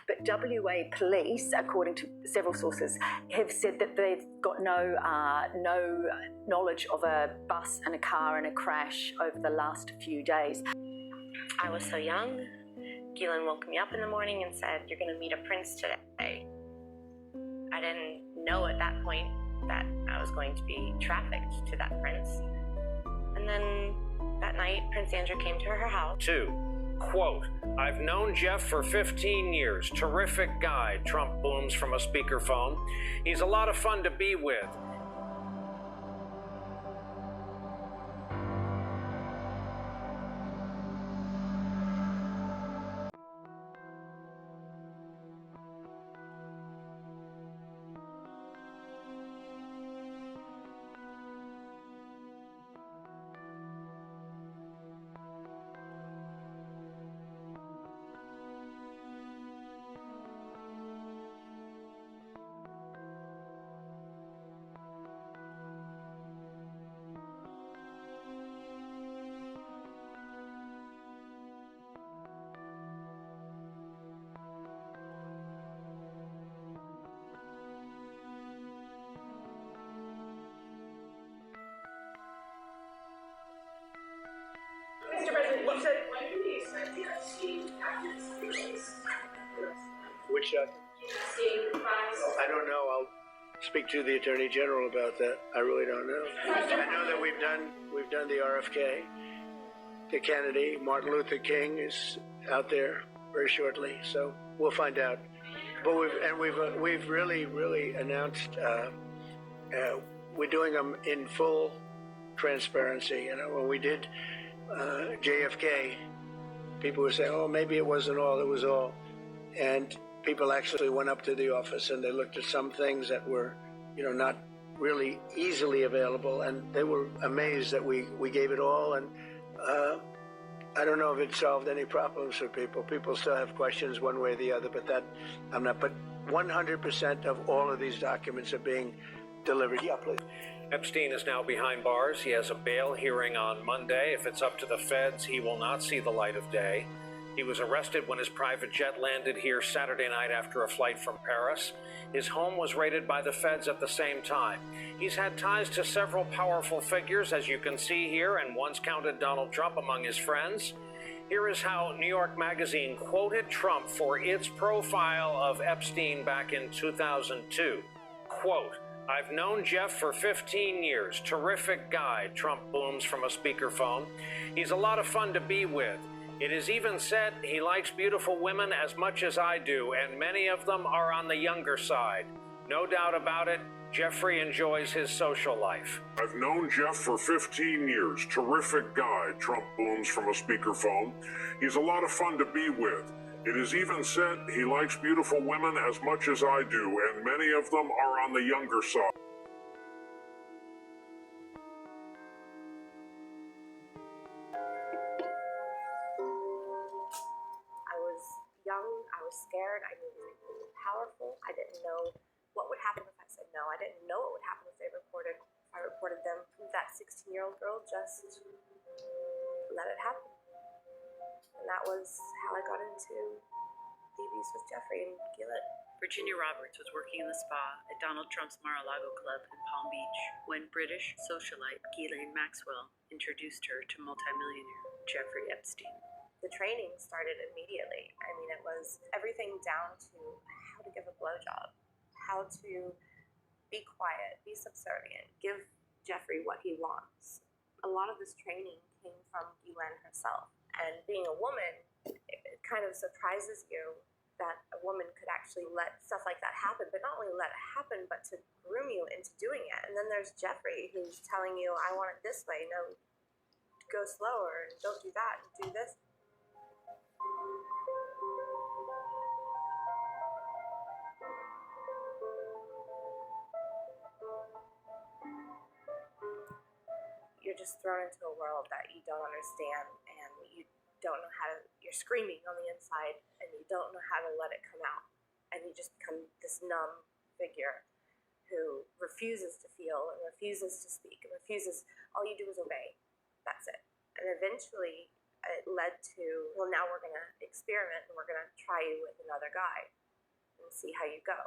But WA police, according to several sources, have said that they've got no knowledge of a bus and a car and a crash over the last few days. I was so young. Ghislaine woke me up in the morning and said, "You're going to meet a prince today." I didn't know at that point that I was going to be trafficked to that prince. And then that night, Prince Andrew came to her house. 2. Quote, "I've known Jeff for 15 years. Terrific guy," Trump booms from a speakerphone. "He's a lot of fun to be with." Mr. President, you said when do we expect the Epstein documents to be released? Which I don't know. I'll speak to the Attorney General about that. I really don't know. I know that we've done the RFK. The Kennedy, Martin Luther King is out there very shortly, so we'll find out. But we've really announced we're doing them in full transparency. You know, when we did JFK, people were saying, "Oh, maybe it wasn't all; it was all," and people actually went up to the office and they looked at some things that were, you know, not really easily available, and they were amazed that we gave it all. And I don't know if it solved any problems for people. People still have questions one way or the other, but that I'm not. But 100% of all of these documents are being delivered. Yeah, please. Epstein is now behind bars. He has a bail hearing on Monday. If it's up to the feds, he will not see the light of day. He was arrested when his private jet landed here Saturday night after a flight from Paris. His home was raided by the feds at the same time. He's had ties to several powerful figures, as you can see here, and once counted Donald Trump among his friends. Here is how New York Magazine quoted Trump for its profile of Epstein back in 2002. Quote, "I've known Jeff for 15 years. Terrific guy," Trump booms from a speakerphone. "He's a lot of fun to be with. It is even said he likes beautiful women as much as I do, and many of them are on the younger side. No doubt about it, Jeffrey enjoys his social life." "I've known Jeff for 15 years. Terrific guy," Trump booms from a speakerphone. "He's a lot of fun to be with. It is even said he likes beautiful women as much as I do, and many of them are on the younger side." I was young, I was scared, I knew they were powerful. I didn't know what would happen if I said no. I didn't know what would happen if I reported them. That 16-year-old girl just let it happen. And that was how I got into BBs with Jeffrey and Gillett. Virginia Roberts was working in the spa at Donald Trump's Mar-a-Lago club in Palm Beach when British socialite Ghislaine Maxwell introduced her to multimillionaire Jeffrey Epstein. The training started immediately. I mean, it was everything down to how to give a blowjob, how to be quiet, be subservient, give Jeffrey what he wants. A lot of this training came from Ghislaine herself. And being a woman, it kind of surprises you that a woman could actually let stuff like that happen, but not only let it happen, but to groom you into doing it. And then there's Jeffrey who's telling you, "I want it this way, no, go slower, and don't do that, and do this." You're just thrown into a world that you don't understand, and you don't know how to, you're screaming on the inside, and you don't know how to let it come out. And you just become this numb figure who refuses to feel and refuses to speak and refuses, all you do is obey. That's it. And eventually, it led to, well, now we're going to experiment and we're going to try you with another guy and see how you go.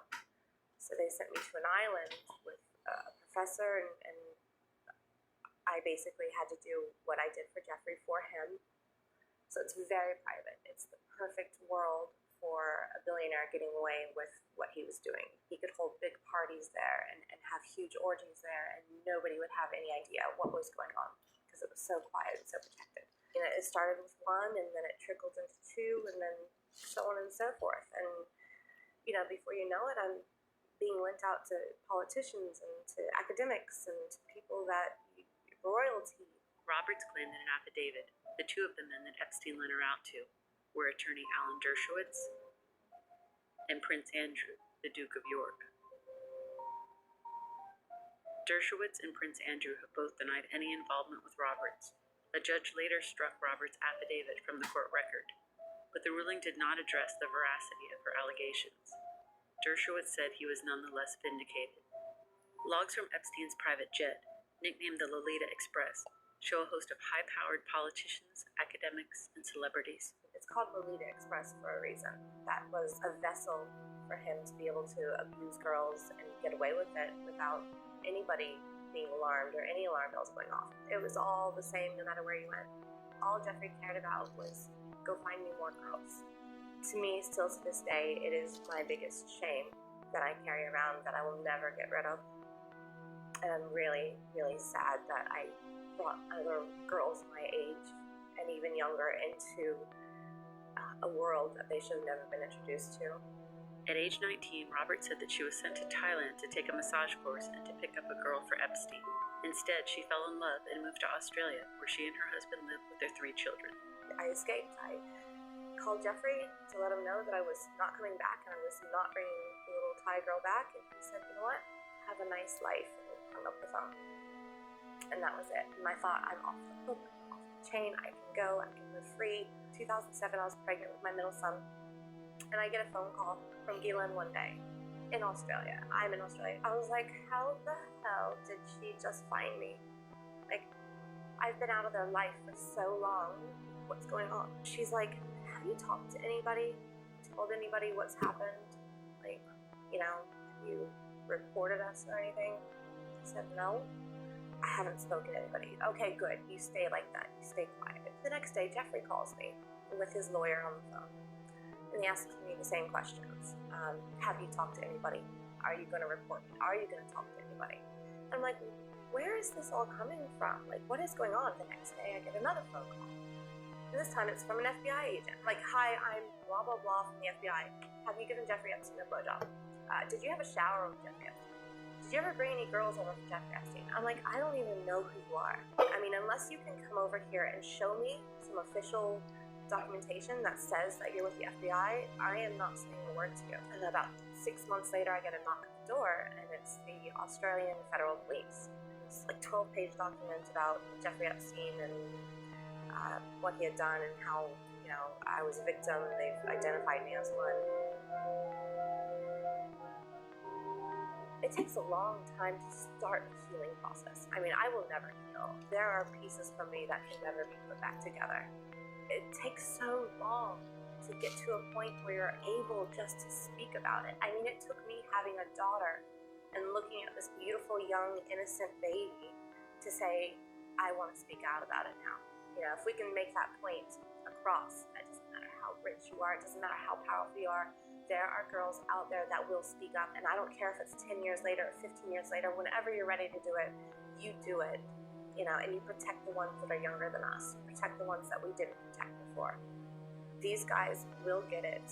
So they sent me to an island with a professor, and I basically had to do what I did for Jeffrey for him. So it's very private. It's the perfect world for a billionaire getting away with what he was doing. He could hold big parties there and have huge orgies there, and nobody would have any idea what was going on because it was so quiet and so protected. You know, it started with one, and then it trickled into two, and then so on and so forth. And, you know, before you know it, I'm being lent out to politicians and to academics and to people that royalty. Roberts claimed in an affidavit the two of the men that Epstein lent her out to were attorney Alan Dershowitz and Prince Andrew, the Duke of York. Dershowitz and Prince Andrew have both denied any involvement with Roberts. A judge later struck Roberts' affidavit from the court record, but the ruling did not address the veracity of her allegations. Dershowitz said he was nonetheless vindicated. Logs from Epstein's private jet, nicknamed the Lolita Express, show a host of high-powered politicians, academics, and celebrities. It's called Lolita Express for a reason. That was a vessel for him to be able to abuse girls and get away with it without anybody being alarmed or any alarm bells going off. It was all the same no matter where you went. All Jeffrey cared about was go find me more girls. To me, still to this day, it is my biggest shame that I carry around that I will never get rid of. And I'm really, really sad that I brought other girls my age and even younger into a world that they should have never been introduced to. At age 19, Roberts said that she was sent to Thailand to take a massage course and to pick up a girl for Epstein. Instead, she fell in love and moved to Australia, where she and her husband lived with their 3 children. I escaped. I called Jeffrey to let him know that I was not coming back and I was not bringing the little Thai girl back. And he said, you know what? Have a nice life. And hung up the phone. And that was it. And I thought, I'm off the hook, off the chain. I can go. I can live free. 2007, I was pregnant with my middle son. And I get a phone call from Ghislaine one day in Australia. I'm in Australia. I was like, how the hell did she just find me? Like, I've been out of their life for so long. What's going on? She's like, have you talked to anybody? Told anybody what's happened? Like, you know, have you reported us or anything? I said, no. I haven't spoken to anybody. Okay, good. You stay like that. You stay quiet. The next day, Jeffrey calls me with his lawyer on the phone. And he asks me the same questions. Have you talked to anybody? Are you going to report me? Are you going to talk to anybody? I'm like, where is this all coming from? Like, what is going on? The next day, I get another phone call. And this time, it's from an FBI agent. Like, hi, I'm blah, blah, blah from the FBI. Have you given Jeffrey Epstein a blowjob? Did you have a shower with Jeffrey Epstein? Did you ever bring any girls over for Jeffrey Epstein? I'm like, I don't even know who you are. I mean, unless you can come over here and show me some official documentation that says that you're with the FBI, I am not saying a word to you. And about 6 months later, I get a knock at the door, and it's the Australian Federal Police. It's like a 12-page document about Jeffrey Epstein and what he had done and how, you know, I was a victim and they've identified me as one. It takes a long time to start the healing process. I mean, I will never heal. There are pieces from me that can never be put back together. It takes so long to get to a point where you're able just to speak about it. I mean, it took me having a daughter and looking at this beautiful, young, innocent baby to say, I want to speak out about it now. You know, if we can make that point across, it doesn't matter how rich you are, it doesn't matter how powerful you are, there are girls out there that will speak up, and I don't care if it's 10 years later or 15 years later, whenever you're ready to do it, you do it, you know, and you protect the ones that are younger than us, you protect the ones that we didn't protect before. These guys will get it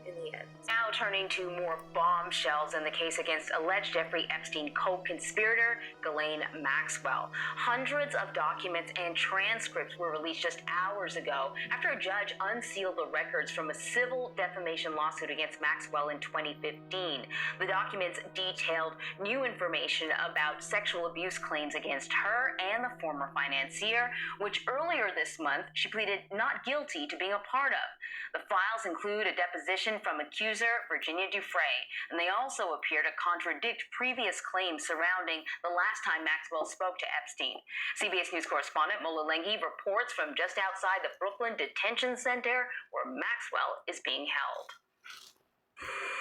in the end. Now turning to more bombshells in the case against alleged Jeffrey Epstein co-conspirator Ghislaine Maxwell. Hundreds of documents and transcripts were released just hours ago after a judge unsealed the records from a civil defamation lawsuit against Maxwell in 2015. The documents detailed new information about sexual abuse claims against her and the former financier, which earlier this month she pleaded not guilty to being a part of. The files include a deposition deposition from accuser Virginia GIUFFRE, and they also appear to contradict previous claims surrounding the last time Maxwell spoke to Epstein. CBS News correspondent Mola Lenghi reports from just outside the Brooklyn Detention Center, where Maxwell is being held.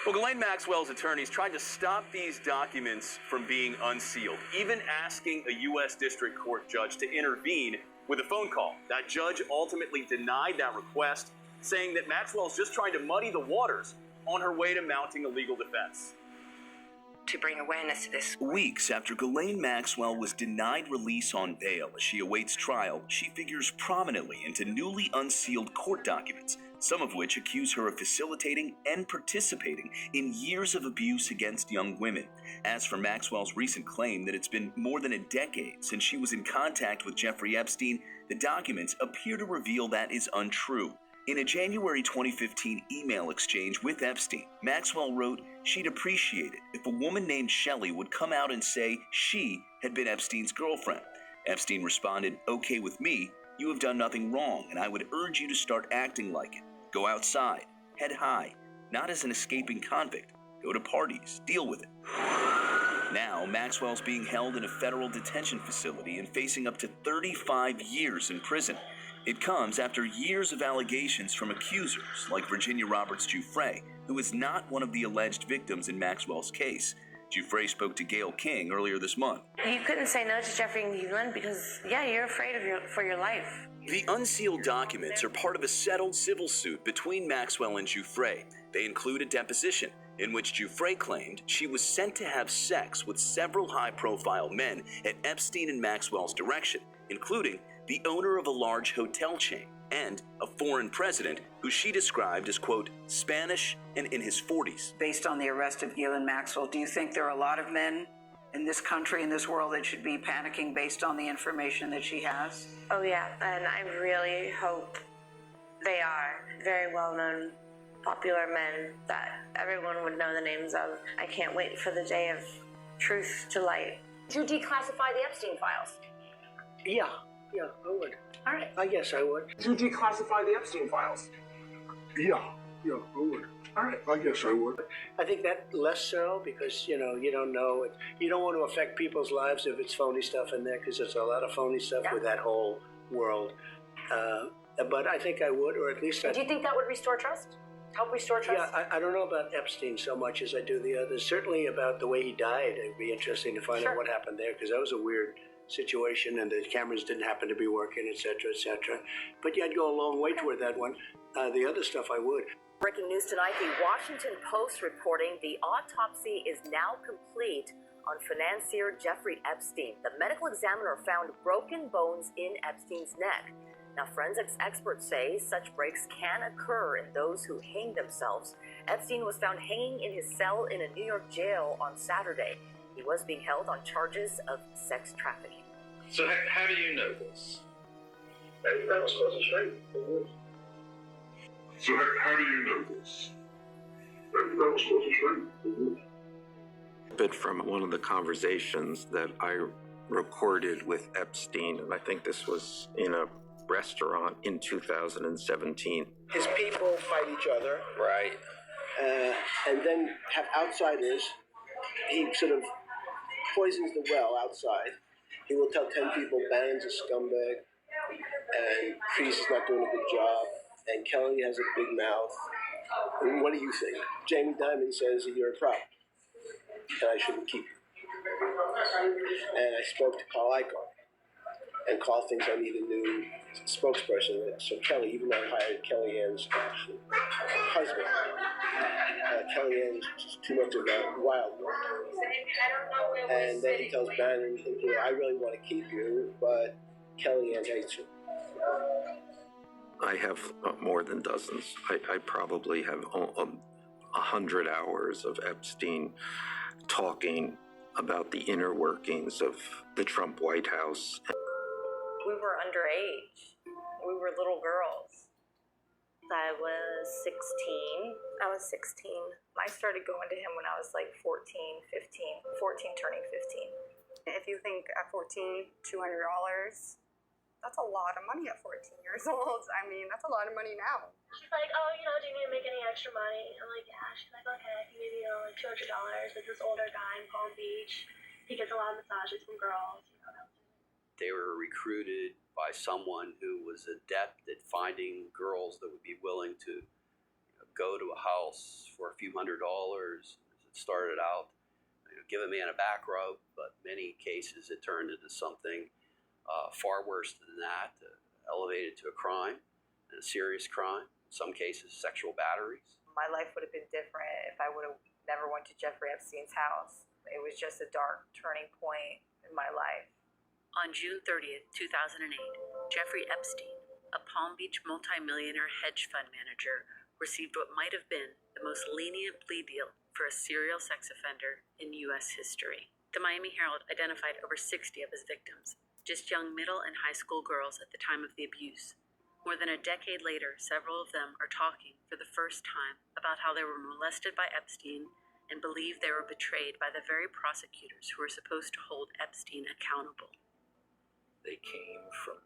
Well, Ghislaine Maxwell's attorneys tried to stop these documents from being unsealed, even asking a U.S. District Court judge to intervene with a phone call. That judge ultimately denied that request, saying that Maxwell's just trying to muddy the waters on her way to mounting a legal defense. To bring awareness to this. Weeks after Ghislaine Maxwell was denied release on bail as she awaits trial, she figures prominently into newly unsealed court documents, some of which accuse her of facilitating and participating in years of abuse against young women. As for Maxwell's recent claim that it's been more than a decade since she was in contact with Jeffrey Epstein, the documents appear to reveal that is untrue. In a January 2015 email exchange with Epstein, Maxwell wrote she'd appreciate it if a woman named Shelley would come out and say she had been Epstein's girlfriend. Epstein responded, "Okay with me, you have done nothing wrong, and I would urge you to start acting like it. Go outside, head high, not as an escaping convict. Go to parties, deal with it." Now, Maxwell's being held in a federal detention facility and facing up to 35 years in prison. It comes after years of allegations from accusers like Virginia Roberts GIUFFRE, who is not one of the alleged victims in Maxwell's case. GIUFFRE spoke to Gayle King earlier this month. You couldn't say no to Jeffrey and Cleveland because, you're afraid for your life. The unsealed documents are part of a settled civil suit between Maxwell and GIUFFRE. They include a deposition in which GIUFFRE claimed she was sent to have sex with several high-profile men at Epstein and Maxwell's direction, including the owner of a large hotel chain and a foreign president who she described as, quote, Spanish and in his 40s. Based on the arrest of Ghislaine Maxwell, do you think there are a lot of men in this country, in this world, that should be panicking based on the information that she has? Oh yeah, and I really hope they are very well-known, popular men that everyone would know the names of. I can't wait for the day of truth to light. To declassify the Epstein files. Yeah, I would. All right. I guess I would. To declassify the Epstein files. Yeah, I would. All right, I guess I would. I think that less so because, you don't know. You don't want to affect people's lives if it's phony stuff in there because there's a lot of phony stuff with that whole world. But I think I would, or at least Do you think that would restore trust? Help restore trust? Yeah, I don't know about Epstein so much as I do the others. Certainly about the way he died. It'd be interesting to find out what happened there because that was a weird situation and the cameras didn't happen to be working, et cetera, et cetera. But yeah, I'd go a long way toward that one. The other stuff I would. Breaking news tonight, the Washington Post reporting the autopsy is now complete on financier Jeffrey Epstein. The medical examiner found broken bones in Epstein's neck. Now, forensics experts say such breaks can occur in those who hang themselves. Epstein was found hanging in his cell in a New York jail on Saturday. He was being held on charges of sex trafficking. So how do you know this? That was supposed to show you. So how do you know this? That was supposed to show you. A bit from one of the conversations that I recorded with Epstein, and I think this was in a restaurant in 2017. His people fight each other. Right. And then have outsiders. He sort of poisons the well outside. He will tell 10 people Bannon's a scumbag, and Priest is not doing a good job, and Kelly has a big mouth. And what do you think? Jamie Dimon says that you're a prop, and I shouldn't keep you. And I spoke to Carl Icahn, and Carl thinks I need a new spokesperson. So Kelly, even though I hired Kellyanne's husband, Kellyanne's just too much of a wild one. And then he tells Bannon, I really want to keep you, but Kellyanne hates you. I have more than dozens. I probably have 100 hours of Epstein talking about the inner workings of the Trump White House. We were underage. We were little girls. I was 16. I was 16. I started going to him when I was like 14 turning 15. If you think at 14, $200, that's a lot of money at 14 years old. I mean, that's a lot of money now. She's like, oh, do you need to make any extra money? I'm like, yeah. She's like, okay, I can give you, like $200. It's this older guy in Palm Beach. He gets a lot of massages from girls. They were recruited by someone who was adept at finding girls that would be willing to go to a house for a few $100s. It started out, give a man a back rub, but many cases it turned into something far worse than that, elevated to a crime, and a serious crime. In some cases, sexual batteries. My life would have been different if I would have never went to Jeffrey Epstein's house. It was just a dark turning point in my life. On June 30th, 2008, Jeffrey Epstein, a Palm Beach multimillionaire hedge fund manager, received what might have been the most lenient plea deal for a serial sex offender in U.S. history. The Miami Herald identified over 60 of his victims, just young middle and high school girls at the time of the abuse. More than a decade later, several of them are talking for the first time about how they were molested by Epstein and believe they were betrayed by the very prosecutors who were supposed to hold Epstein accountable. They came from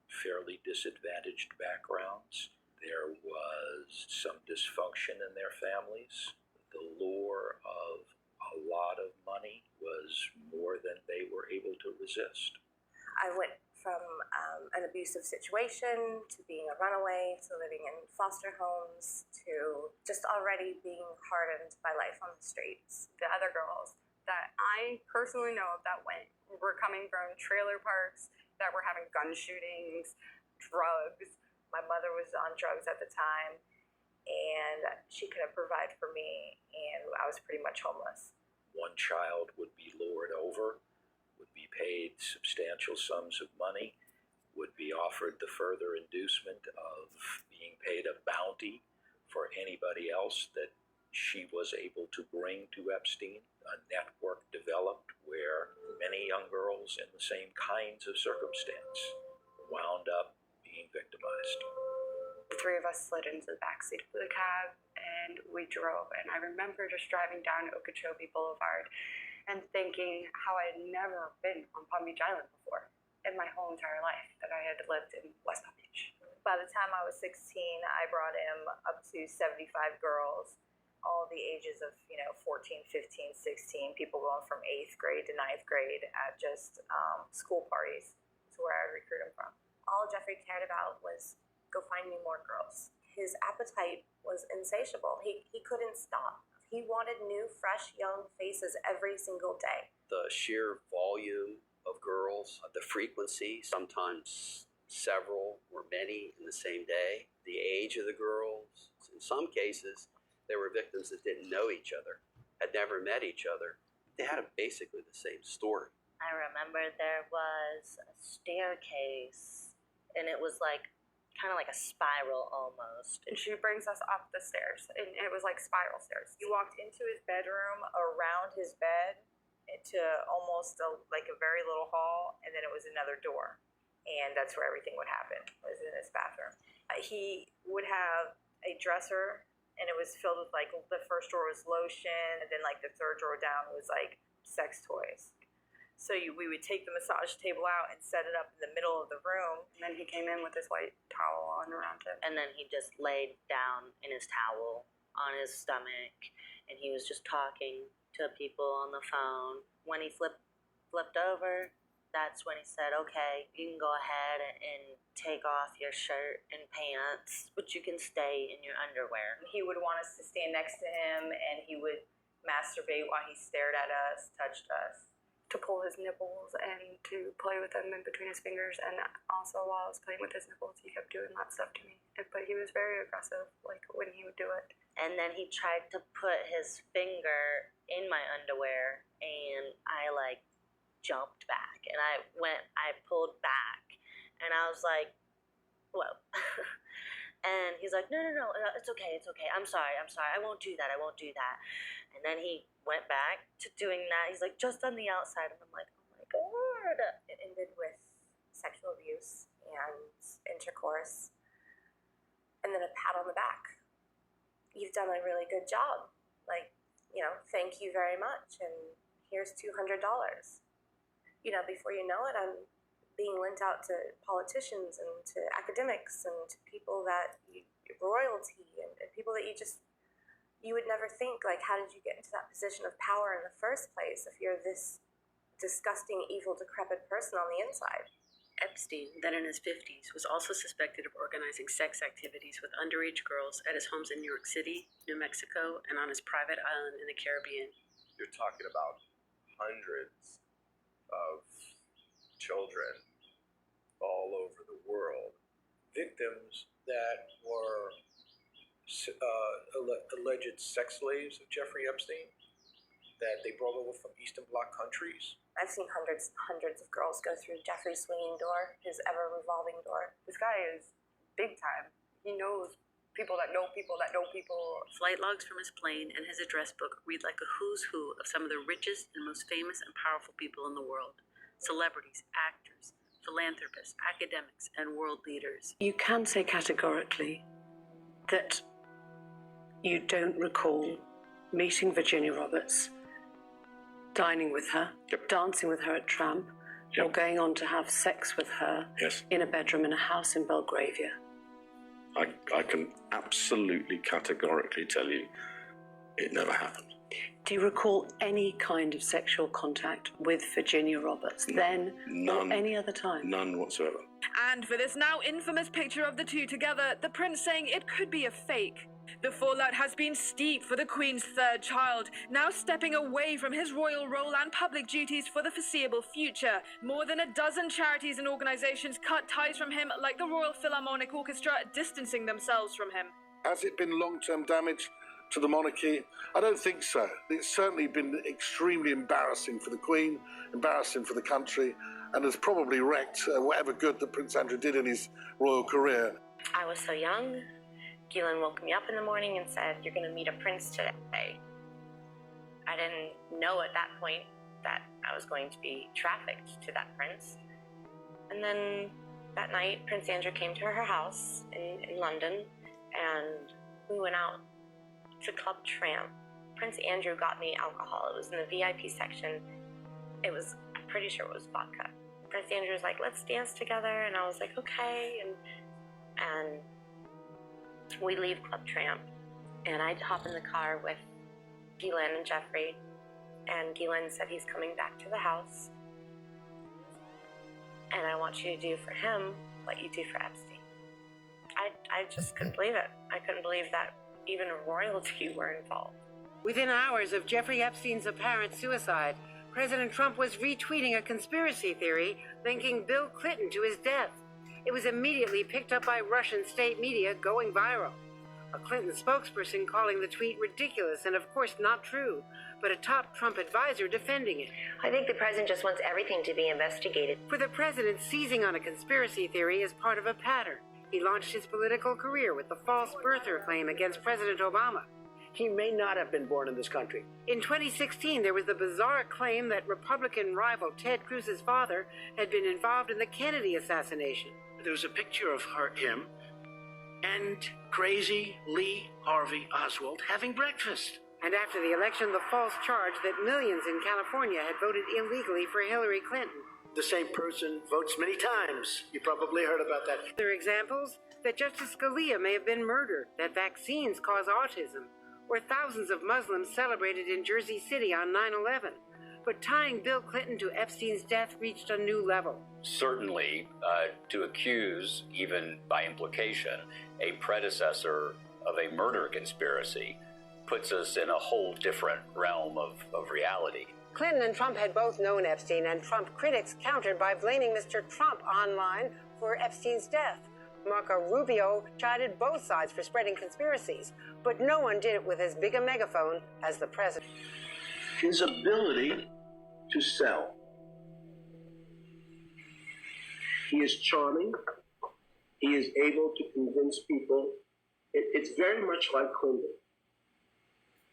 fairly disadvantaged backgrounds. There was some dysfunction in their families. The lure of a lot of money was more than they were able to resist. I went from an abusive situation to being a runaway to living in foster homes to just already being hardened by life on the streets. The other girls that I personally know of that went were coming from trailer parks that were having gun shootings, drugs. My mother was on drugs at the time, and she couldn't provide for me, and I was pretty much homeless. One child would be lured over, would be paid substantial sums of money, would be offered the further inducement of being paid a bounty for anybody else that she was able to bring to Epstein. A network developed where many young girls in the same kinds of circumstance wound up being victimized. The three of us slid into the backseat of the cab and we drove. And I remember just driving down Okeechobee Boulevard and thinking how I had never been on Palm Beach Island before in my whole entire life that I had lived in West Palm Beach. By the time I was 16, I brought him up to 75 girls, all the ages of 14, 15, 16, people going from 8th grade to 9th grade at just school parties. That's where I recruit him from. All Jeffrey cared about was go find me more girls. His appetite was insatiable. He couldn't stop. He wanted new, fresh, young faces every single day. The sheer volume of girls, the frequency, sometimes several or many in the same day, the age of the girls. In some cases, there were victims that didn't know each other, had never met each other. They had basically the same story. I remember there was a staircase, and it was kind of like a spiral almost. And she brings us up the stairs, and it was like spiral stairs. You walked into his bedroom, around his bed, to almost a very little hall, and then it was another door. And that's where everything would happen, was in his bathroom. He would have a dresser, and it was filled with the first drawer was lotion, and then the third drawer down was sex toys. So we would take the massage table out and set it up in the middle of the room. And then he came in with his white towel on around him. And then he just laid down in his towel on his stomach, and he was just talking to people on the phone. When he flipped over, that's when he said, okay, you can go ahead and take off your shirt and pants, but you can stay in your underwear. He would want us to stand next to him, and he would masturbate while he stared at us, touched us. To pull his nipples and to play with them in between his fingers. And also while I was playing with his nipples, he kept doing that stuff to me. But he was very aggressive, when he would do it. And then he tried to put his finger in my underwear, and I jumped back. And I pulled back, and I was like, whoa. And he's like, no, it's okay. I'm sorry. I won't do that. And then he went back to doing that. He's like, just on the outside. And I'm like, oh my God. It ended with sexual abuse and intercourse, and then a pat on the back. You've done a really good job. Thank you very much. And here's $200. Before you know it, I'm being lent out to politicians and to academics and to people that royalty and people that you would never think, like, how did you get into that position of power in the first place if you're this disgusting, evil, decrepit person on the inside? Epstein, then in his 50s, was also suspected of organizing sex activities with underage girls at his homes in New York City, New Mexico, and on his private island in the Caribbean. You're talking about hundreds of children all over the world, victims that were alleged sex slaves of Jeffrey Epstein that they brought over from Eastern Bloc countries. I've seen hundreds of girls go through Jeffrey's swinging door, his ever-revolving door. This guy is big time. He knows people that know people that know people. Flight logs from his plane and his address book read like a who's who of some of the richest and most famous and powerful people in the world. Celebrities, actors, philanthropists, academics, and world leaders. You can say categorically that you don't recall meeting Virginia Roberts, dining with her, dancing with her at Tramp, or going on to have sex with her in a bedroom in a house in Belgravia. I can absolutely categorically tell you it never happened. Do you recall any kind of sexual contact with Virginia Roberts then or any other time? None whatsoever. And for this now infamous picture of the two together, the prince saying it could be a fake. The fallout has been steep for the Queen's third child, now stepping away from his royal role and public duties for the foreseeable future. More than a dozen charities and organizations cut ties from him, like the Royal Philharmonic Orchestra, distancing themselves from him. Has it been long-term damage to the monarchy? I don't think so. It's certainly been extremely embarrassing for the Queen, embarrassing for the country, and has probably wrecked whatever good that Prince Andrew did in his royal career. I was so young. Keelan woke me up in the morning and said, "You're going to meet a prince today." I didn't know at that point that I was going to be trafficked to that prince. And then that night, Prince Andrew came to her house in London, and we went out to Club Tramp. Prince Andrew got me alcohol. It was in the VIP section. I'm pretty sure it was vodka. Prince Andrew was like, "Let's dance together," and I was like, "Okay," and we leave Club Tramp, and I hop in the car with Ghislaine and Jeffrey, and Ghislaine said he's coming back to the house, and I want you to do for him what you do for Epstein. I just couldn't believe it. I couldn't believe that even royalty were involved. Within hours of Jeffrey Epstein's apparent suicide, President Trump was retweeting a conspiracy theory linking Bill Clinton to his death. It was immediately picked up by Russian state media, going viral. A Clinton spokesperson calling the tweet ridiculous and of course not true, but a top Trump advisor defending it. I think the president just wants everything to be investigated. For the president, seizing on a conspiracy theory is part of a pattern. He launched his political career with the false birther claim against President Obama. He may not have been born in this country. In 2016, there was the bizarre claim that Republican rival Ted Cruz's father had been involved in the Kennedy assassination. There was a picture of him and crazy Lee Harvey Oswald having breakfast. And after the election, the false charge that millions in California had voted illegally for Hillary Clinton. The same person votes many times. You probably heard about that. Other examples, that Justice Scalia may have been murdered, that vaccines cause autism, or thousands of Muslims celebrated in Jersey City on 9/11. But tying Bill Clinton to Epstein's death reached a new level. Certainly, to accuse, even by implication, a predecessor of a murder conspiracy puts us in a whole different realm of reality. Clinton and Trump had both known Epstein, and Trump critics countered by blaming Mr. Trump online for Epstein's death. Marco Rubio chided both sides for spreading conspiracies, but no one did it with as big a megaphone as the president. His ability to sell. He is charming. He is able to convince people. It's very much like Clinton.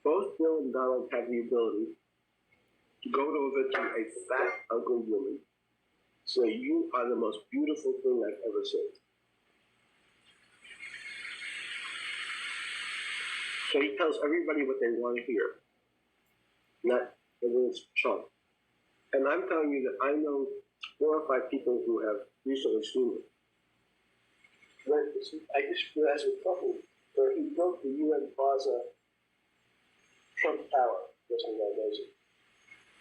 Both Bill and Donald have the ability to go over to a fat, ugly woman, say, "You are the most beautiful thing I've ever seen." So he tells everybody what they want to hear, not everyone's charm. And I'm telling you that I know 4 or 5 people who have recently seen him. I just realized a couple where he broke the UN Plaza Trump Tower, listening to that music.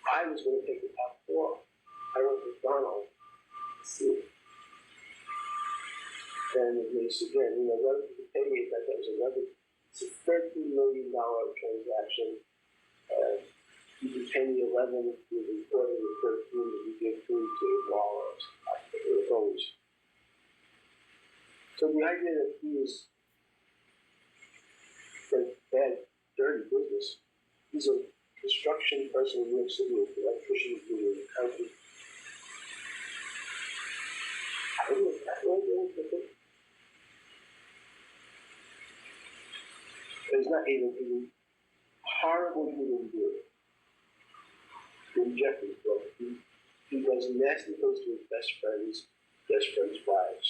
I was going to take the top floor. I went to McDonald's to see it. And they said, again, relative to pay me, that was it's a $13 million transaction. You can pay me 11, you're reporting the 13 that you give food to Wallows. It was always. So the idea that he is a bad, dirty business, he's a construction person in New York City, an electrician in the country. I don't know. It's not even horrible human being. In Jeffrey's book, he does nasty things to his best friends' wives.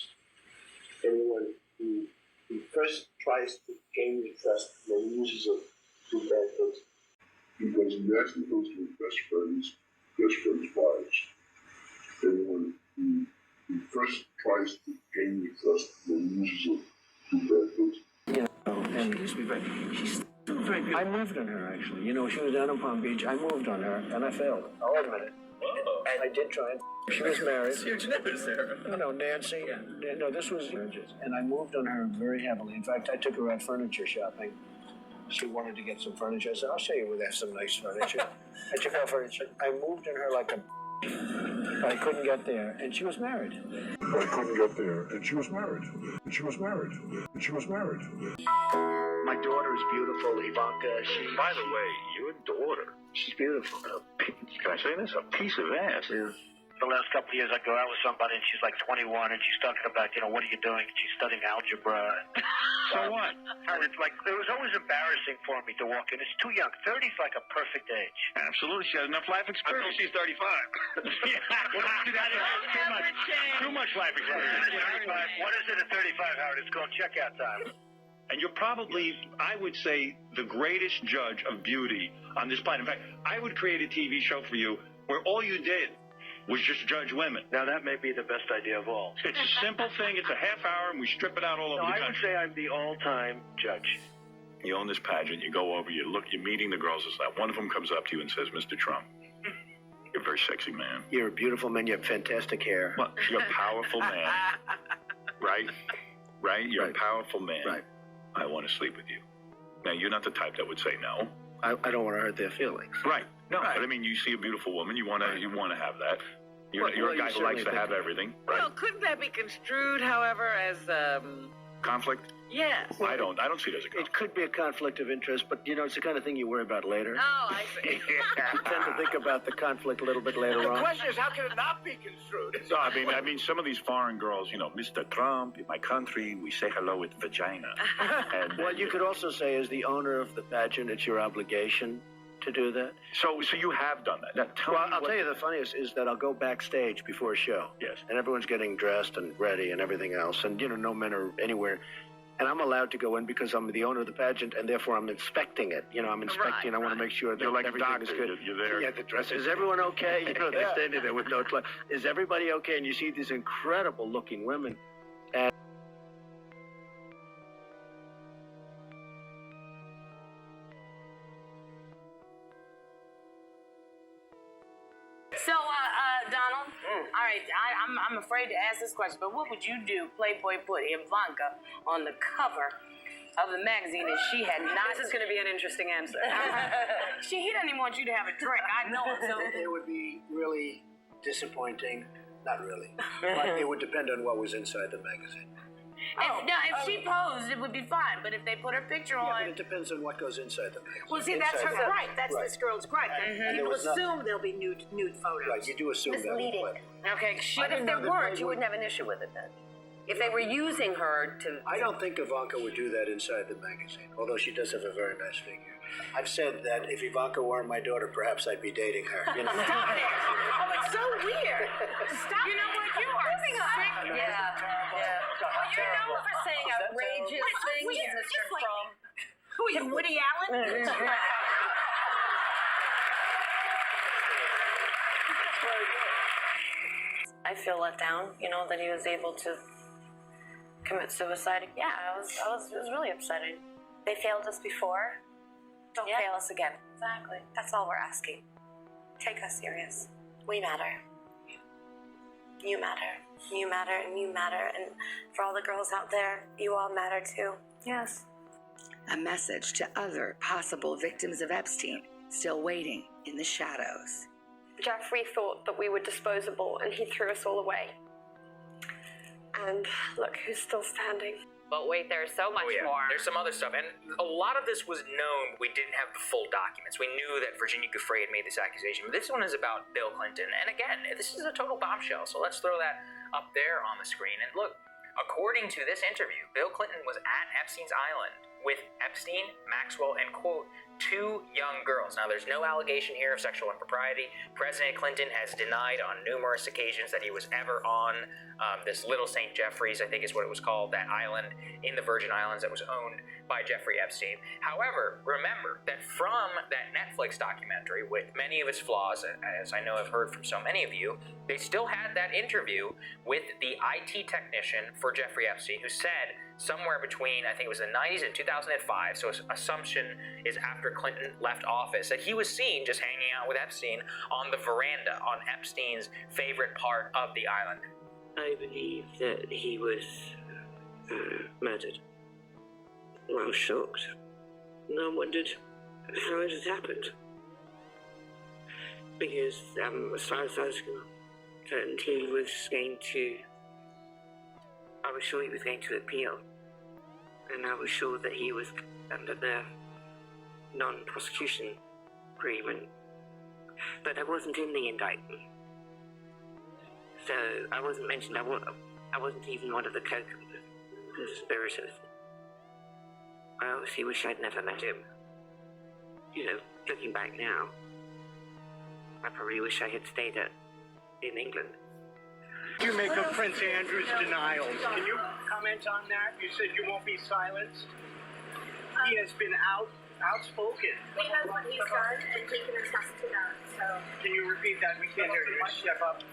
Anyone who first tries to gain your trust and then uses it to do bad things. He does nasty things to his best friends' wives. Anyone who first tries to gain your trust and then uses it to do bad things. And she's still very beautiful. I moved on her, actually. She was down in Palm Beach. I moved on her, and I failed. I'll admit it. I did try. She was married. Huge news there. No, Nancy. No, this was... And I moved on her very heavily. In fact, I took her out furniture shopping. She wanted to get some furniture. I said, I'll show you where they have some nice furniture. I took out furniture. I moved on her like a... But I couldn't get there, and she was married. My daughter is beautiful, Ivanka. By the way, your daughter, She's beautiful. Can I say this? A piece of ass. Yeah. The last couple of years, I go out with somebody, and she's like 21, and she's talking about, what are you doing? And she's studying algebra. So what? And it's like, it was always embarrassing for me to walk in. It's too young. 30 is like a perfect age. Absolutely. She has enough life experience. She's 35. Yeah. Well, too much life experience. What is it at 35, Howard? It's called checkout time. And you're probably, I would say, the greatest judge of beauty on this planet. In fact, I would create a TV show for you where all you did was just judge women. Now, that may be the best idea of all. It's a simple thing. It's a half hour, and we strip it out all over the country. I would say I'm the all-time judge. You own this pageant. You go over, you're meeting the girls and stuff. One of them comes up to you and says, Mr. Trump, you're a very sexy man. You're a beautiful man. You have fantastic hair. Well, you're a powerful man. Right? You're a powerful man. Right. I want to sleep with you. Now, you're not the type that would say no. I don't want to hurt their feelings. Right. No, but I mean, you see a beautiful woman, you want to have that. You're a guy who likes to have everything. Right? Well, couldn't that be construed, however, as conflict? Yes. I don't see it as a conflict. It could be a conflict of interest, but it's the kind of thing you worry about later. Oh, I see. You tend to think about the conflict a little bit later on. The question is, how can it not be construed? So, I mean, some of these foreign girls, Mr. Trump, in my country, we say hello with vagina. And, what you could also say, as the owner of the pageant, it's your obligation to do that. So you have done that. I'll tell you the funniest is that I'll go backstage before a show. Yes. And everyone's getting dressed and ready and everything else, and no men are anywhere. And I'm allowed to go in because I'm the owner of the pageant, and therefore I'm inspecting it. I'm inspecting. I want to make sure that like everything is good. You're there. Yeah, the dress. Is everyone okay? They're standing there with no clothes. Is everybody okay? And you see these incredible-looking women. And So, Donald, all right, I'm afraid to ask this question, but what would you do? Playboy put Ivanka on the cover of the magazine if she had not. This is going to be an interesting answer. He doesn't even want you to have a drink. I know it. So it would be really disappointing. Not really. But it would depend on what was inside the magazine. If she posed, it would be fine. But if they put her picture on, but it depends on what goes inside the magazine. Well, see, that's her gripe. That's this girl's gripe. People assume there'll be nude photos. Right, you do assume misleading. that. Okay, but if there weren't, you wouldn't have an issue with it then. If they were using her to... I don't think Ivanka would do that inside the magazine, although she does have a very nice figure. I've said that if Ivanka were my daughter, perhaps I'd be dating her. Stop it! Oh, it's so weird. Stop. You know what? You are living sick. Yeah. Well, you're known for saying outrageous things, Mr. Trump. Who are you, Woody Allen? I feel let down, that he was able to commit suicide. Yeah, it was really upsetting. They failed us before. Don't fail us again. Exactly. That's all we're asking. Take us serious. We matter. You matter. You matter, and you matter. And for all the girls out there, you all matter too. Yes. A message to other possible victims of Epstein still waiting in the shadows. Jeffrey thought that we were disposable, and he threw us all away. And look who's still standing. But wait, there's so much more. There's some other stuff. And a lot of this was known. We didn't have the full documents. We knew that Virginia GIUFFRE had made this accusation. But this one is about Bill Clinton. And again, this is a total bombshell. So let's throw that up there on the screen. And look, according to this interview, Bill Clinton was at Epstein's Island with Epstein, Maxwell, and, quote, 2 young girls. Now, there's no allegation here of sexual impropriety. President Clinton has denied on numerous occasions that he was ever on this Little St. Jeffrey's, I think is what it was called, that island in the Virgin Islands that was owned by Jeffrey Epstein. However, remember that from that Netflix documentary, with many of its flaws, as I know I've heard from so many of you, they still had that interview with the IT technician for Jeffrey Epstein, who said somewhere between, I think it was the 90s and 2005, so his assumption is after Clinton left office, that he was seen just hanging out with Epstein on the veranda on Epstein's favorite part of the island. I believe that he was murdered. I was shocked. And I wondered how it had happened. Because as far as I was concerned, he was going to... I was sure he was going to appeal. And I was sure that he was under the non-prosecution agreement. But I wasn't in the indictment. So I wasn't mentioned. I wasn't even one of the co-conspirators. I obviously wish I'd never met him. You know, looking back now, I probably wish I had stayed in England. You make of Prince Andrew's denials. Can you comment on that? You said you won't be silenced. He has been outspoken. He knows what he's done, and he can attest to that. So Can you repeat that? We can't hear you. Step up.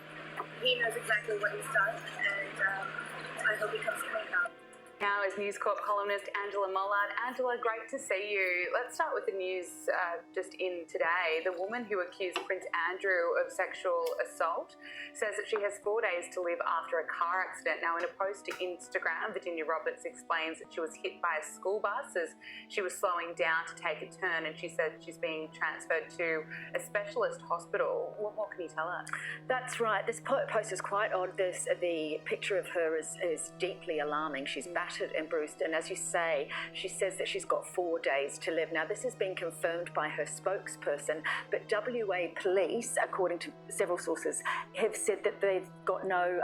he knows exactly what he's done, and I hope he comes clean about it. Now is News Corp columnist Angela Mollard. Angela, great to see you. Let's start with the news just in today. The woman who accused Prince Andrew of sexual assault says that she has 4 days to live after a car accident. Now, in a post to Instagram, Virginia Roberts explains that she was hit by a school bus as she was slowing down to take a turn, and she said she's being transferred to a specialist hospital. What can you tell us? That's right. This post is quite odd. The picture of her is deeply alarming. She's battered and bruised, and as you say, she says that she's got 4 days to live. Now, this has been confirmed by her spokesperson, but WA police, according to several sources, have said that they've got no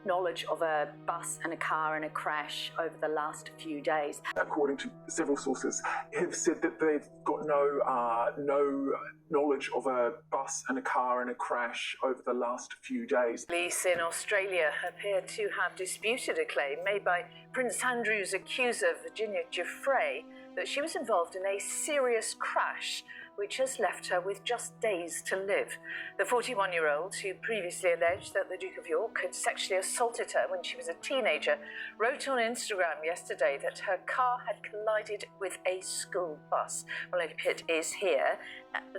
knowledge of a bus and a car in a crash over the last few days. According to several sources, have said that they've got no knowledge of a bus and a car in a crash over the last few days. Police in Australia appear to have disputed a claim made by Prince Andrew's accuser, Virginia GIUFFRE, that she was involved in a serious crash which has left her with just days to live. The 41-year-old, who previously alleged that the Duke of York had sexually assaulted her when she was a teenager, wrote on Instagram yesterday that her car had collided with a school bus. Well, it is here.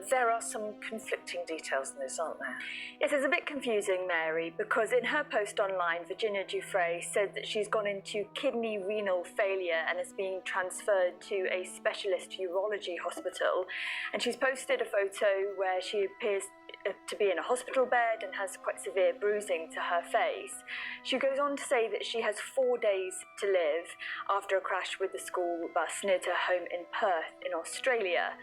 There are some conflicting details in this, aren't there? Yes, it's a bit confusing, Mary, because in her post online, Virginia GIUFFRE said that she's gone into kidney renal failure and is being transferred to a specialist urology hospital. And she's posted a photo where she appears to be in a hospital bed and has quite severe bruising to her face. She goes on to say that she has 4 days to live after a crash with the school bus near to her home in Perth in Australia.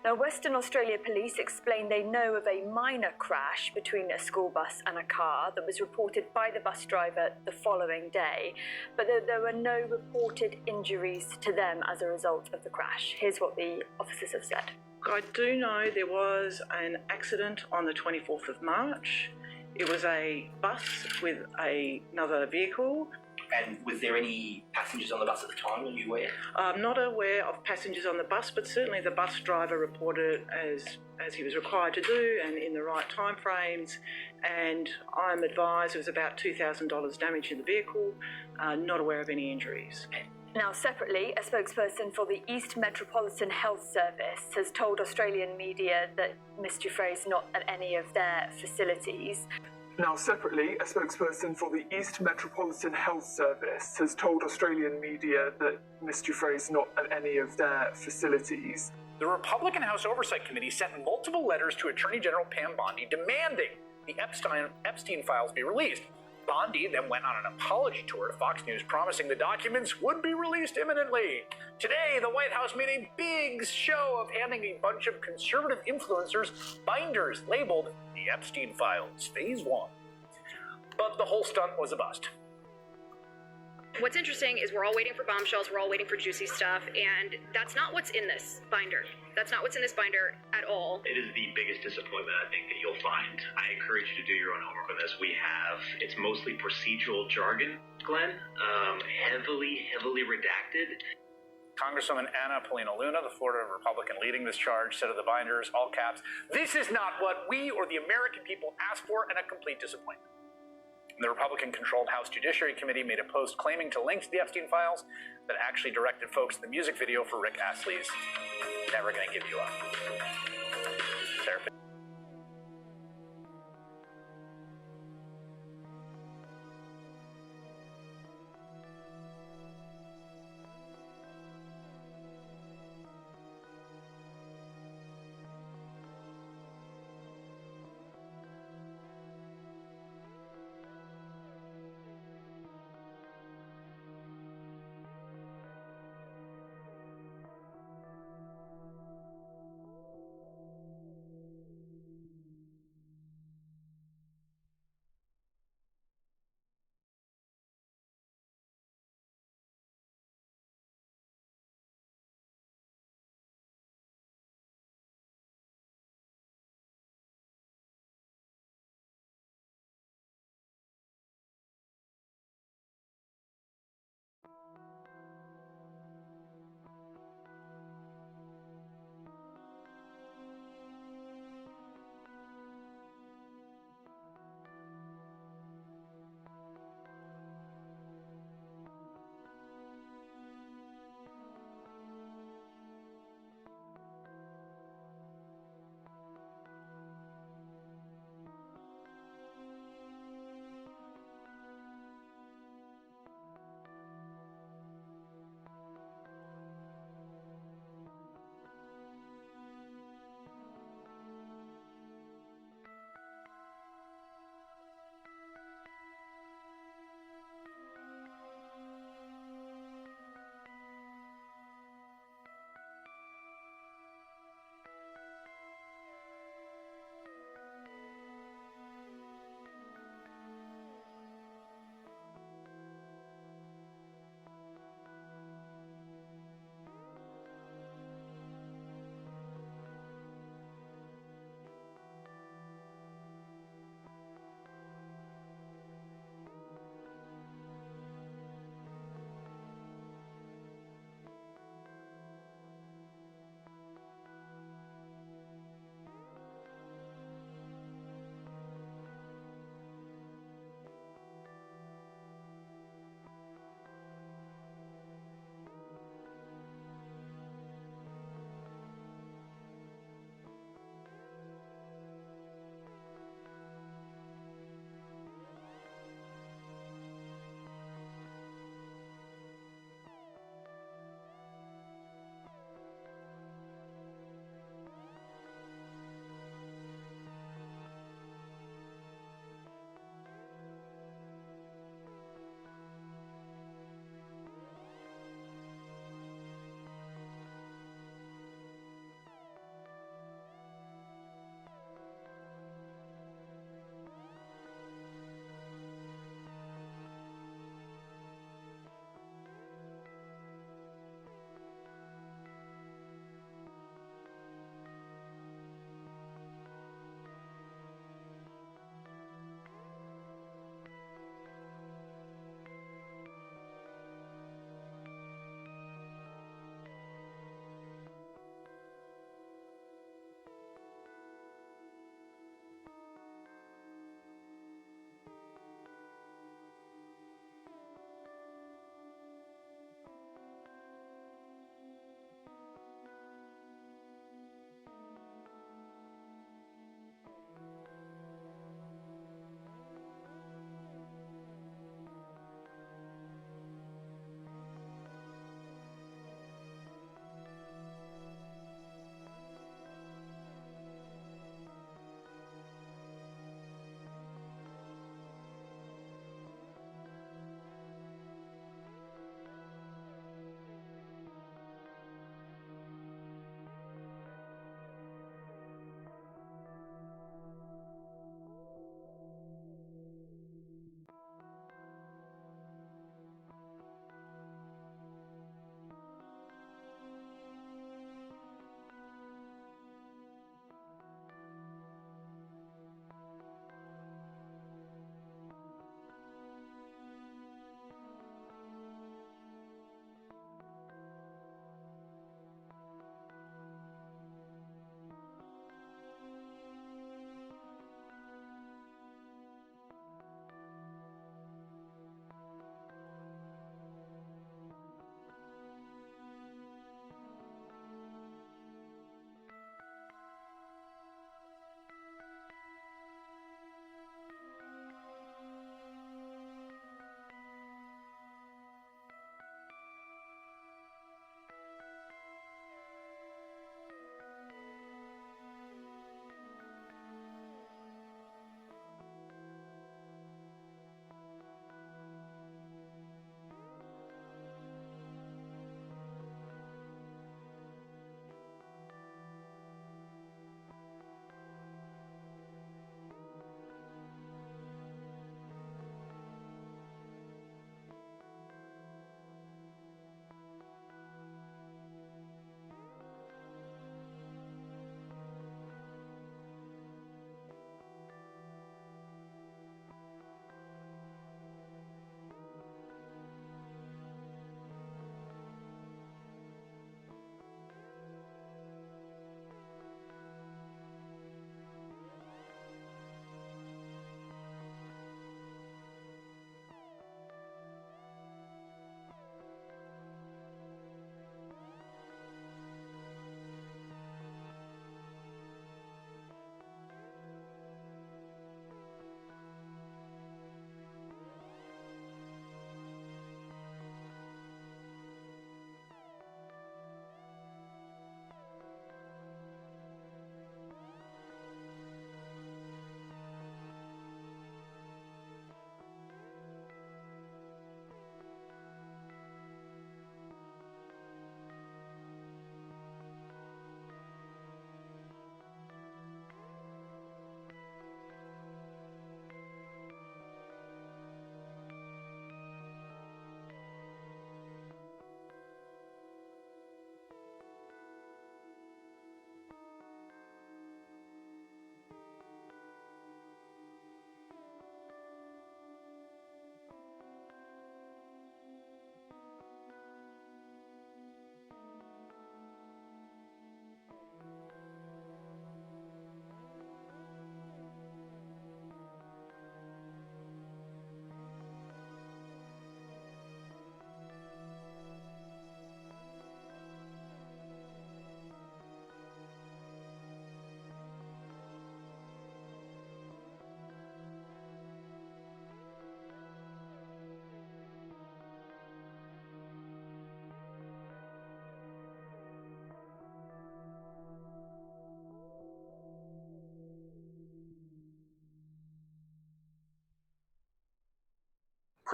Now, Western Australia police explain they know of a minor crash between a school bus and a car that was reported by the bus driver the following day, but there were no reported injuries to them as a result of the crash. Here's what the officers have said. I do know there was an accident on the 24th of March. It was a bus with another vehicle. And was there any passengers on the bus at the time? Were you aware? I'm not aware of passengers on the bus, but certainly the bus driver reported it as he was required to do and in the right time frames. And I'm advised it was about $2,000 damage in the vehicle, not aware of any injuries. Now, separately, a spokesperson for the East Metropolitan Health Service has told Australian media that Ms Giuffre is not at any of their facilities. Now, separately, a spokesperson for the East Metropolitan Health Service has told Australian media that Ms Giuffre is not at any of their facilities. The Republican House Oversight Committee sent multiple letters to Attorney General Pam Bondi demanding the Epstein files be released. Bondi then went on an apology tour to Fox News, promising the documents would be released imminently. Today, the White House made a big show of handing a bunch of conservative influencers binders labeled the Epstein Files Phase 1. But the whole stunt was a bust. What's interesting is we're all waiting for bombshells, we're all waiting for juicy stuff, and that's not what's in this binder. That's not what's in this binder at all. It is the biggest disappointment, I think, that you'll find. I encourage you to do your own homework on this. It's mostly procedural jargon, Glenn, heavily redacted. Congresswoman Anna Paulina Luna, the Florida Republican leading this charge, said of the binders, all caps, "This is not what we or the American people asked for, and a complete disappointment." The Republican-controlled House Judiciary Committee made a post claiming to link to the Epstein files that actually directed folks to the music video for Rick Astley's Never Gonna Give You Up. Sarah?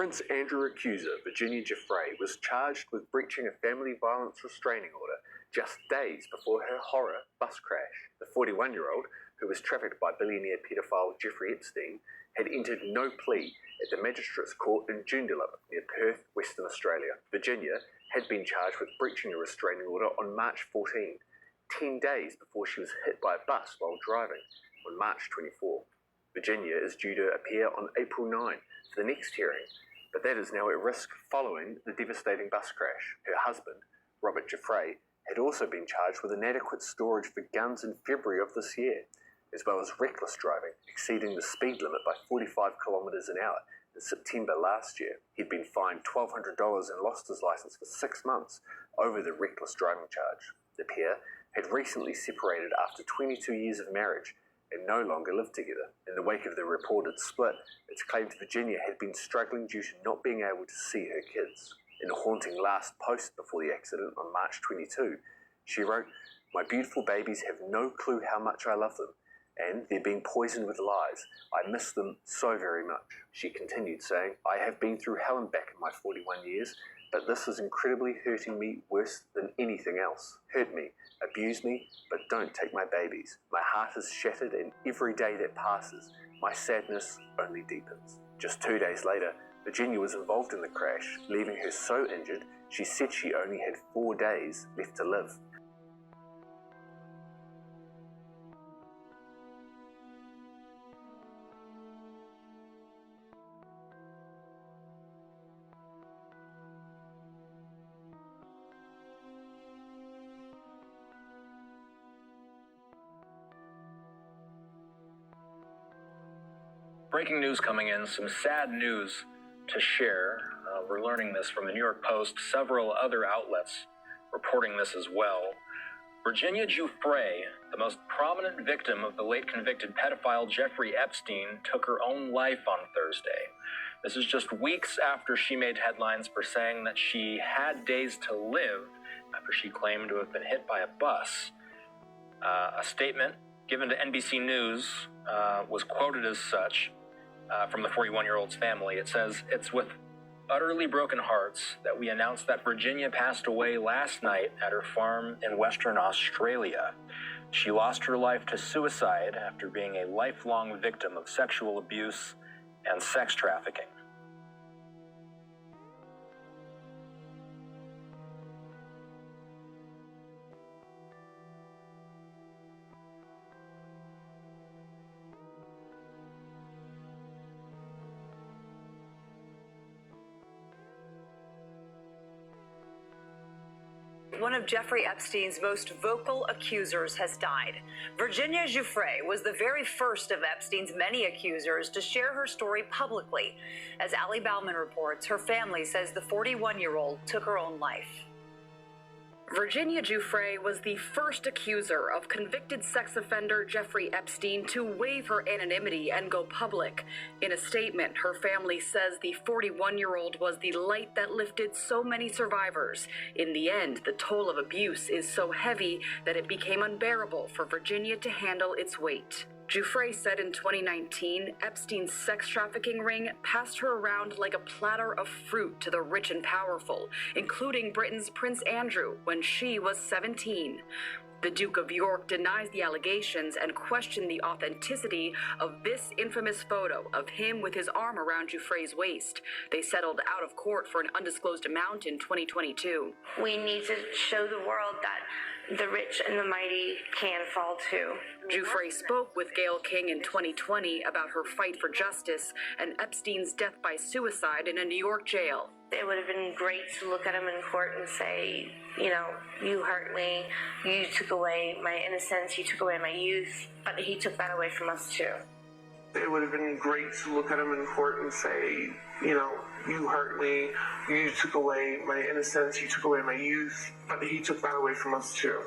Prince Andrew accuser, Virginia Giuffre, was charged with breaching a family violence restraining order just days before her horror bus crash. The 41-year-old, who was trafficked by billionaire paedophile Jeffrey Epstein, had entered no plea at the Magistrates Court in Joondalup, near Perth, Western Australia. Virginia had been charged with breaching a restraining order on March 14, 10 days before she was hit by a bus while driving on March 24. Virginia is due to appear on April 9 for the next hearing, but that is now at risk following the devastating bus crash. Her husband, Robert Giuffre, had also been charged with inadequate storage for guns in February of this year, as well as reckless driving, exceeding the speed limit by 45 kilometres an hour in September last year. He'd been fined $1,200 and lost his licence for 6 months over the reckless driving charge. The pair had recently separated after 22 years of marriage and no longer lived together. In the wake of the reported split, it's claimed Virginia had been struggling due to not being able to see her kids. In a haunting last post before the accident on March 22, she wrote, "My beautiful babies have no clue how much I love them, and they're being poisoned with lies. I miss them so very much." She continued saying, "I have been through hell and back in my 41 years, but this is incredibly hurting me worse than anything else. Hurt me, abuse me, but don't take my babies. My heart is shattered, and every day that passes, my sadness only deepens." Just 2 days later, Virginia was involved in the crash, leaving her so injured she said she only had 4 days left to live. Breaking news coming in, some sad news to share. We're learning this from the New York Post, several other outlets reporting this as well. Virginia Giuffre, the most prominent victim of the late convicted pedophile Jeffrey Epstein, took her own life on Thursday. This is just weeks after she made headlines for saying that she had days to live after she claimed to have been hit by a bus. A statement given to NBC News was quoted as such from the 41-year-old's family. It says, "It's with utterly broken hearts that we announce that Virginia passed away last night at her farm in Western Australia. She lost her life to suicide after being a lifelong victim of sexual abuse and sex trafficking." One of Jeffrey Epstein's most vocal accusers has died. Virginia Giuffre was the very first of Epstein's many accusers to share her story publicly. As Ali Bauman reports, her family says the 41-year-old took her own life. Virginia Giuffre was the first accuser of convicted sex offender Jeffrey Epstein to waive her anonymity and go public. In a statement, her family says the 41-year-old was the light that lifted so many survivors. In the end, the toll of abuse is so heavy that it became unbearable for Virginia to handle its weight. Giuffre said in 2019, Epstein's sex trafficking ring passed her around like a platter of fruit to the rich and powerful, including Britain's Prince Andrew when she was 17. The Duke of York denies the allegations and questioned the authenticity of this infamous photo of him with his arm around Giuffre's waist. They settled out of court for an undisclosed amount in 2022. We need to show the world that the rich and the mighty can fall too. Giuffre spoke with Gayle King in 2020 about her fight for justice and Epstein's death by suicide in a New York jail. It would have been great to look at him in court and say, you hurt me, you took away my innocence, you took away my youth, but he took that away from us too. It would have been great to look at him in court and say, you hurt me, you took away my innocence, you took away my youth, but he took that away from us too.